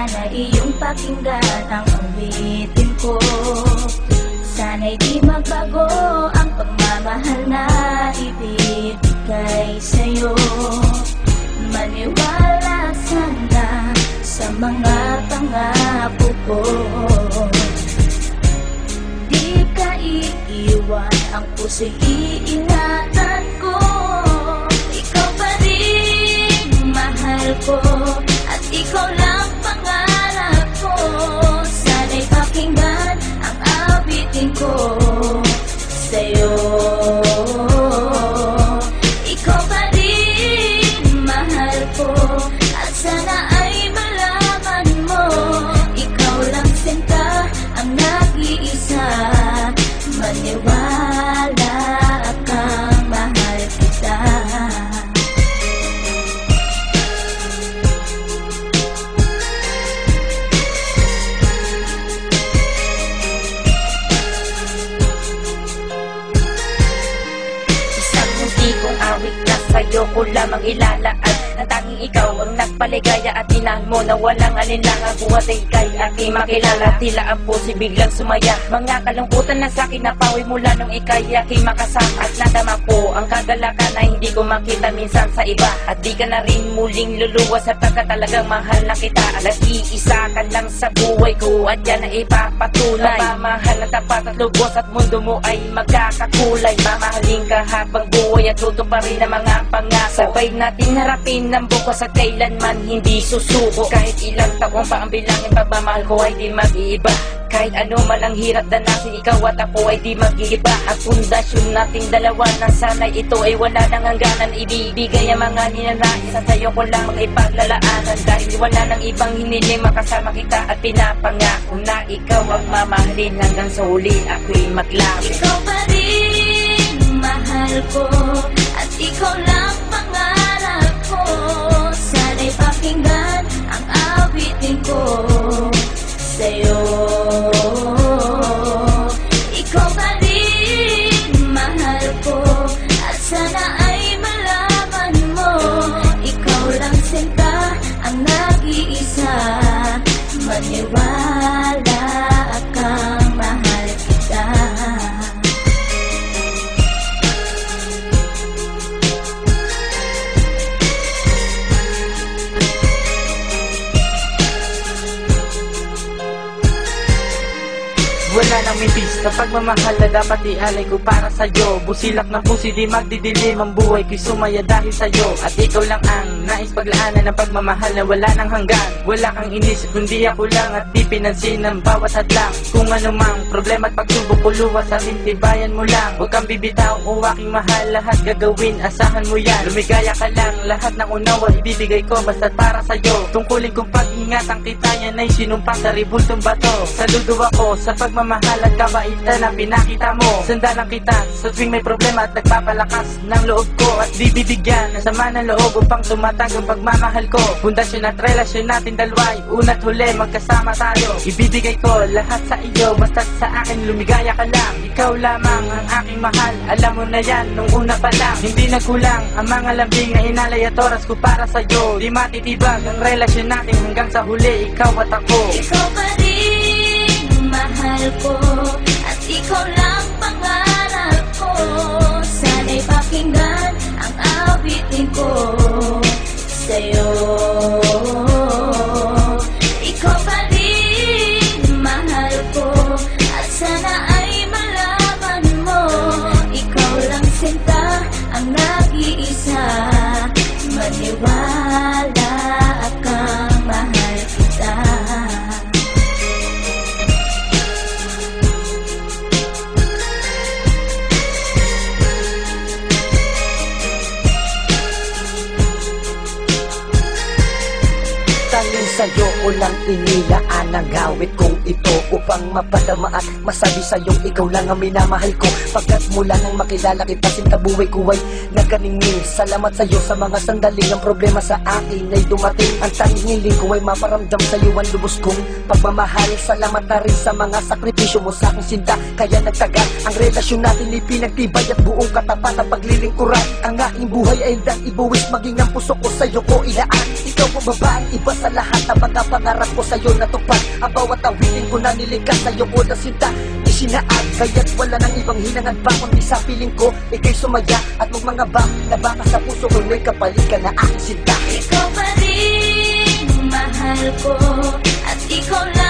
Sana iyong pakinggan ang awitin ko. Sana'y di magbago ang pagmamahal na ibibigay sa'yo. Maniwala sana sa mga pangako ko. Di ka iiwan, ang puso'y iingatan ko. Ikaw pa rin mahal ko, at ikaw lang pangarap ko. Sana'y pakinggan ang awitin ko sa'yo. Ikaw pa rin mahal ko, at sana ay malaman mo, ikaw lang sinta ang nag-iisa. Maniwala kang mahal kita. Isang munti kong awit na sa'yo ko lamang ilalaan. Ang tanging ikaw ang nagpaligaya at tinahal mo na walang alinlangan. Buhat ay ika'y aking makilala, tila ang puso biglang sumaya. Mga kalungkutan na sa'kin napawi mula nung ika'y aking makasama. At nadama ko ang kagalakan na hindi ko makita minsan sa iba. At di ka na rin muling luluwas sapagkat talagang mahal na kita. Nag-iisa ka lang sa buhay ko at yan ay ipapatunay. Mamahal na tapat at lubos at mundo mo ay magkakakulay. Mamahalin ka habang buhay at tutuparin ang mga pangako. Sabay natin harapin ng bukas at kailanman hindi susuko. Kahit ilang taong pa ang bilangin, pagmamahal ko ay di mag-iiba. Kahit ano man ang hirap danasin, ikaw at ako ay di mag-iiba. At pundasyon nating dalawa na sana'y ito ay wala nang hangganan. Ibibigay ang mga ninanais at sa'yo ko lang ipaglalaanan. Dahil wala nang ibang hiniling, makasama kita at pinapangako na ikaw ang mamahalin hanggang sa huli ako'y maglapit. Ikaw pa rin mahal ko, at ikaw lang pangarap ko. Sana'y pakinggan ang awitin ko sa'yo. Ikaw pa rin mahal ko, at sana ay malaman mo, ikaw lang sinta ang nag-iisa. Maniwala kang mahal kita. Wala nang mibis na pagmamahal na dapat ialay ko para sa'yo. Busilak ng puso di magdidilim, ang buhay ko'y sumaya dahil sa'yo. At ikaw lang ang nais paglaanan ng pagmamahal na wala nang hanggan. Wala kang inisip kundi ako lang, at di pinansin ang bawat hadlang. Kung ano mang problema at pagsubok ko luwas sa tintibayan mo lang. Huwag kang bibitaw o aking mahal, lahat gagawin, asahan mo yan. Lumigaya ka lang, lahat ng unawa ibibigay ko basta't para sa'yo. Tungkulin kong pag-ingatan kita, yan ay sinumpa sa ribultong bato. Saludo ako sa pagmamahal at kabaitan na pinakita mo. Sandalang kita sa tuwing may problema at nagpapalakas ng loob ko. At di bibigyan ng sama ng loob upang tumatag ang pagmamahal ko. Pundasyon at relasyon natin dalawa'y una't huli magkasama tayo. Ibibigay ko lahat sa iyo basta't sa akin lumigaya ka lang. Ikaw lamang ang aking mahal, alam mo na yan nung una pa lang. Hindi nagkulang ang mga lambing na inalay at oras ko para sa'yo. Di matitibag ang relasyon natin hanggang sa huli, ikaw at ako. Ikaw pa rin mahal ko, at ikaw lang pangarap ko. Sana'y pakinggan ang awitin ko sa'yo. Ikaw pa rin mahal ko, at sana ay malaman mo, ikaw lang sinta ang nag-iisa. Maniwala kang mahal kita. Dahil sa'yo ko lang inilaan ang gawit kong ito upang mapadama at masabi sa'yong ikaw lang ang minamahal ko. Pagkat mula nang makilala kita, sinta buhay ko ay naganingning. Salamat sa'yo sa mga sandaling ang problema sa akin ay dumating. Ang tanging hiling ko ay maparamdam sa'yo ang lubos kong pagmamahal. Salamat na rin sa mga sakripisyo mo sa aking sinta, kaya nagtagal ang relasyon natin, ipinagtibay at buong katapat ang paglilingkuran. Ang aking buhay ay hindang ibuwis, maging ang puso ko sa'yo ko ilaan. Ikaw ang babaeng iba sa lahat ng mga pangarap ko sa'yo natupad. Ang bawat awitin ko na nilikas sa'yo ko na sinta isinaad, kaya't wala nang ibang hinangad pa kundi sa piling ko ika'y sumaya at magmangabang na baka sa puso ko may kapalit ka na aking sinta. Ikaw pa rin mahal ko at ikaw lang